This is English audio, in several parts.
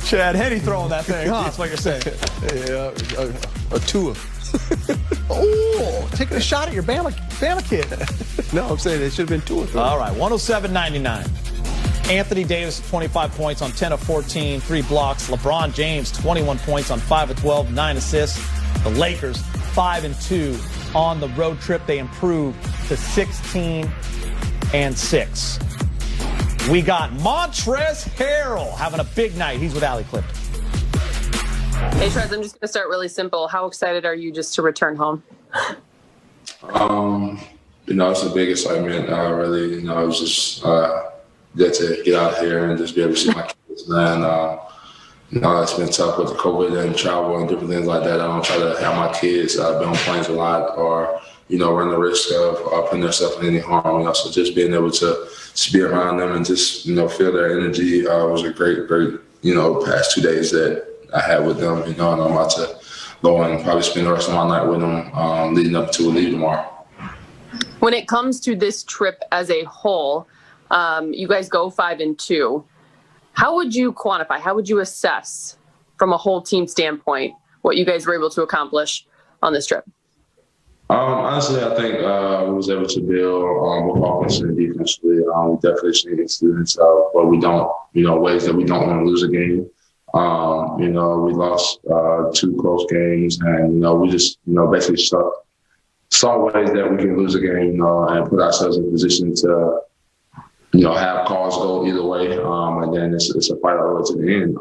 Chad Henne throwing that thing, huh? That's what you're saying. Yeah, a Tua. Oh, taking a shot at your Bama kid. No, I'm saying it should have been Tua. All right, 107-99. Anthony Davis, 25 points on 10 of 14, 3 blocks. LeBron James, 21 points on 5 of 12, 9 assists. The Lakers, 5-2 on the road trip. They improved to 16-6. We got Montrezl Harrell having a big night. He's with Allie Clifton. Hey, Trez, I'm just going to start really simple. How excited are you just to return home? It's a big excitement. Really, it's just get to get out here and just be able to see my kids, man. It's been tough with the COVID and travel and different things like that. I don't try to have my kids be on planes a lot or, run the risk of putting themselves in any harm. So just being able to be around them and just, feel their energy was a great, past 2 days that I had with them, and I'm about to go and probably spend the rest of my night with them leading up to a leave tomorrow. When it comes to this trip as a whole, you guys go 5-2. How would you quantify, how would you assess from a whole team standpoint what you guys were able to accomplish on this trip? Honestly, I think we was able to build both offensively and defensively. We definitely seen incidents but we don't, ways that we don't want to lose a game. We lost 2 close games, and we just basically saw ways that we can lose a game, and put ourselves in a position to have calls go either way, and then it's a fight all the way to the end.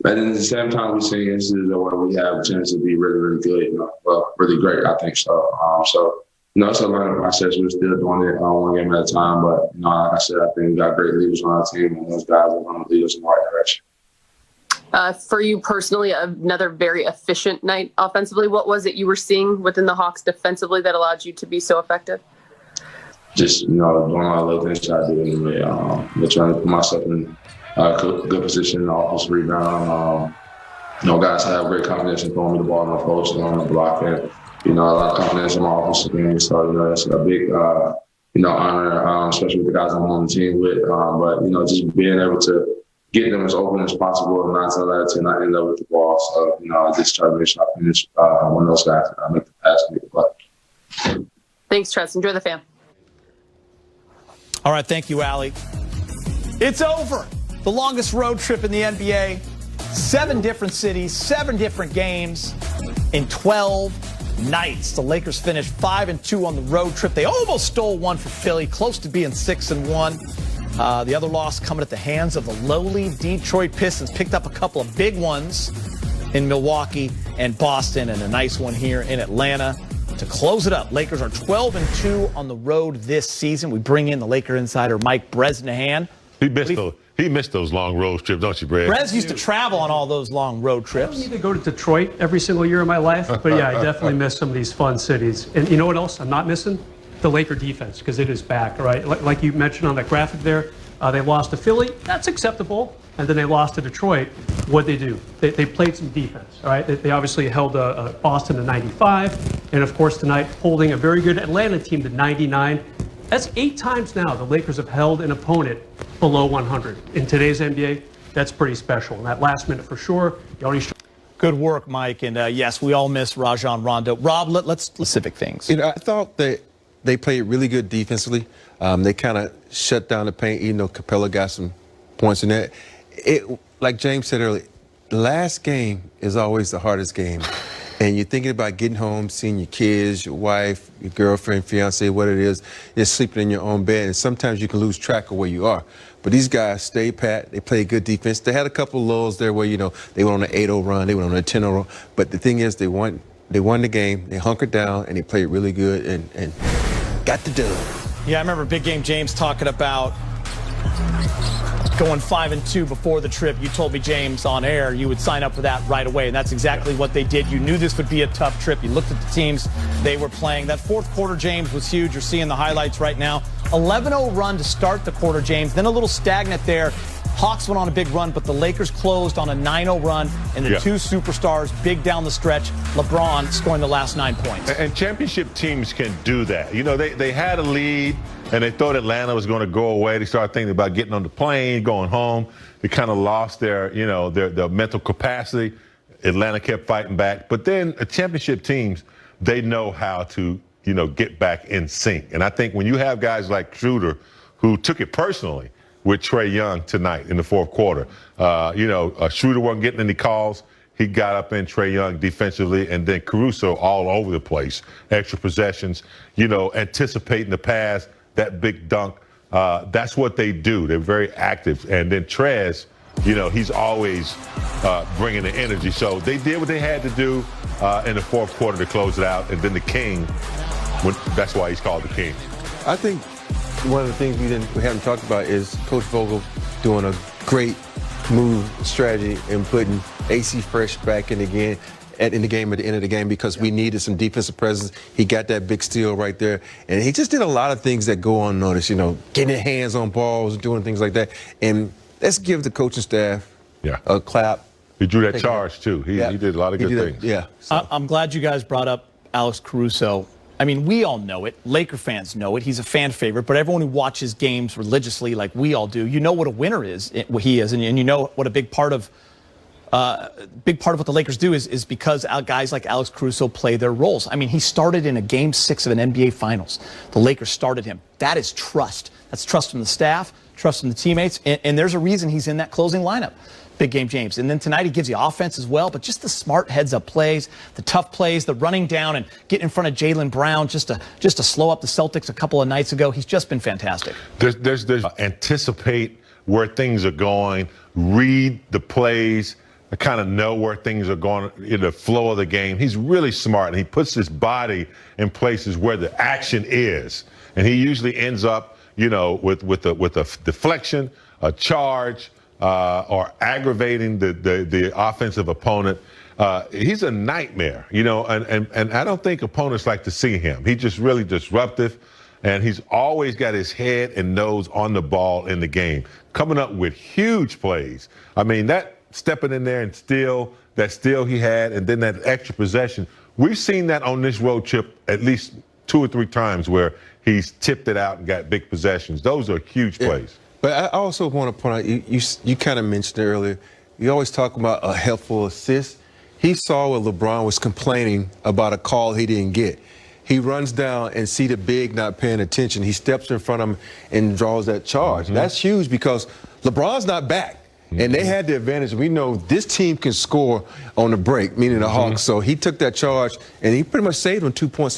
And then at the same time, we've seen instances where we have a chance to be really, really good, really great, I think so. It's a learning process. We're still doing it one game at a time, but like I said, I think we got great leaders on our team, and those guys are going to lead us in the right direction. For you personally, another very efficient night offensively. What was it you were seeing within the Hawks defensively that allowed you to be so effective? Just, doing all the little things I do anyway. Trying to put myself in a good position in the offensive rebound. Guys have great confidence in throwing me the ball on the post and on the block. And, a lot of confidence in my offensive game. So, it's a big, honor, especially with the guys I'm on the team with. But, just being able to get them as open as possible, and 9 times out of 10, I end up with the ball. So, I just try to make sure I finish one of those guys. I make the pass and make the play. Thanks, Trez. Enjoy the fam. All right, thank you, Allie. It's over. The longest road trip in the NBA. 7 different cities, 7 different games in 12 nights. The Lakers finished 5-2 on the road trip. They almost stole one for Philly, close to being 6-1. The other loss coming at the hands of the lowly Detroit Pistons. Picked up a couple of big ones in Milwaukee and Boston, and a nice one here in Atlanta to close it up. Lakers are 12-2 on the road this season. We bring in the Laker insider Mike Bresnahan. He missed those long road trips, don't you, Brad? Brez used to travel on all those long road trips. I don't need to go to Detroit every single year of my life, but yeah, I definitely miss some of these fun cities. And you know what else I'm not missing? The Laker defense, because it is back, right? Like you mentioned on the graphic there, they lost to Philly. That's acceptable. And then they lost to Detroit. What'd they do? They played some defense, all right? They obviously held Boston to 95. And, of course, tonight holding a very good Atlanta team to 99. That's 8 times now the Lakers have held an opponent below 100. In today's NBA, that's pretty special. And that last minute for sure. Good work, Mike. And, yes, we all miss Rajon Rondo. Rob, let's specific things. I thought that they played really good defensively. They kind of shut down the paint, even though Capella got some points in that. Like James said earlier, the last game is always the hardest game. And you're thinking about getting home, seeing your kids, your wife, your girlfriend, fiance, what it is, you're sleeping in your own bed. And sometimes you can lose track of where you are. But these guys stay pat. They play good defense. They had a couple of lulls there where, they went on an 8-0 run. They went on a 10-0 run. But the thing is, they won the game. They hunkered down, and they played really good and got the dub. Yeah, I remember Big Game James talking about going 5-2 before the trip. You told me, James, on air, you would sign up for that right away, and that's exactly what they did. You knew this would be a tough trip. You looked at the teams they were playing. That fourth quarter, James, was huge. You're seeing the highlights right now. 11-0 run to start the quarter, James. Then a little stagnant there. Hawks went on a big run, but the Lakers closed on a 9-0 run, and the 2 superstars, big down the stretch. LeBron scoring the last 9 points. And championship teams can do that. They had a lead, and they thought Atlanta was going to go away. They started thinking about getting on the plane, going home. They kind of lost their, you know, their mental capacity. Atlanta kept fighting back. But then championship teams, they know how to, you know, get back in sync. And I think when you have guys like Schroeder, who took it personally with Trae Young tonight in the fourth quarter, you know, Schroeder wasn't getting any calls. He got up in Trae Young defensively, and then Caruso all over the place. Extra possessions, you know, anticipating the pass, that big dunk. That's what they do. They're very active. And then Trez, you know, he's always bringing the energy. So they did what they had to do in the fourth quarter to close it out. And then the King, that's why he's called the King. I think one of the things we haven't talked about is Coach Vogel doing a great move strategy and putting AC Fresh back in again in the game at the end of the game, because we needed some defensive presence. He got that big steal right there, and he just did a lot of things that go unnoticed. You know, getting his hands on balls, doing things like that. And let's give the coaching staff a clap. He drew that charge too. He did a lot of good things. Yeah. So. I'm glad you guys brought up Alex Caruso. I mean, we all know it. Laker fans know it. He's a fan favorite. But everyone who watches games religiously, like we all do, you know what a winner is. He is, and you know what a big part of what the Lakers do is because guys like Alex Caruso play their roles. I mean, he started in a Game 6 of an NBA Finals. The Lakers started him. That is trust. That's trust from the staff, trust from the teammates, and there's a reason he's in that closing lineup. Big game James. And then tonight he gives you offense as well, but just the smart heads-up plays, the tough plays, the running down and getting in front of Jaylen Brown just to slow up the Celtics a couple of nights ago. He's just been fantastic. There's anticipate where things are going, read the plays, kind of know where things are going in the flow of the game. He's really smart, and he puts his body in places where the action is. And he usually ends up, you know, with a deflection, a charge, or aggravating the offensive opponent. He's a nightmare, you know, and I don't think opponents like to see him. He's just really disruptive, and he's always got his head and nose on the ball in the game, coming up with huge plays. I mean, that stepping in there and that steal he had, and then that extra possession. We've seen that on this road trip at least 2 or 3 times where he's tipped it out and got big possessions. Those are huge plays. But I also want to point out, you kind of mentioned it earlier, you always talk about a helpful assist. He saw where LeBron was complaining about a call he didn't get. He runs down and see the big not paying attention. He steps in front of him and draws that charge. Mm-hmm. That's huge because LeBron's not back. And they had the advantage. We know this team can score on the break, meaning the Hawks. So he took that charge, and he pretty much saved them 2 points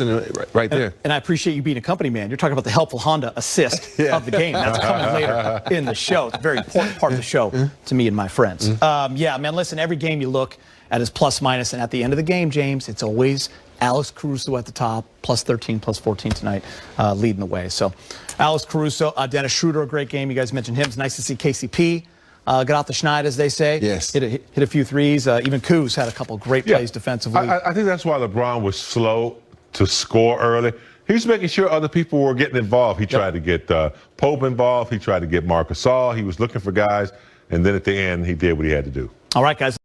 right there. And I appreciate you being a company man. You're talking about the helpful Honda assist of the game. That's coming later in the show. It's a very important part of the show to me and my friends. Yeah, man, listen, every game you look at his plus minus, and at the end of the game, James, it's always Alex Caruso at the top, plus 13, plus 14 tonight, leading the way. So Alex Caruso, Dennis Schroeder, a great game. You guys mentioned him. It's nice to see KCP. Got off the schneid, as they say. Yes. Hit a few threes. Even Kuz had a couple great plays defensively. I think that's why LeBron was slow to score early. He was making sure other people were getting involved. He tried to get Pope involved. He tried to get Marc Gasol. He was looking for guys. And then at the end, he did what he had to do. All right, guys.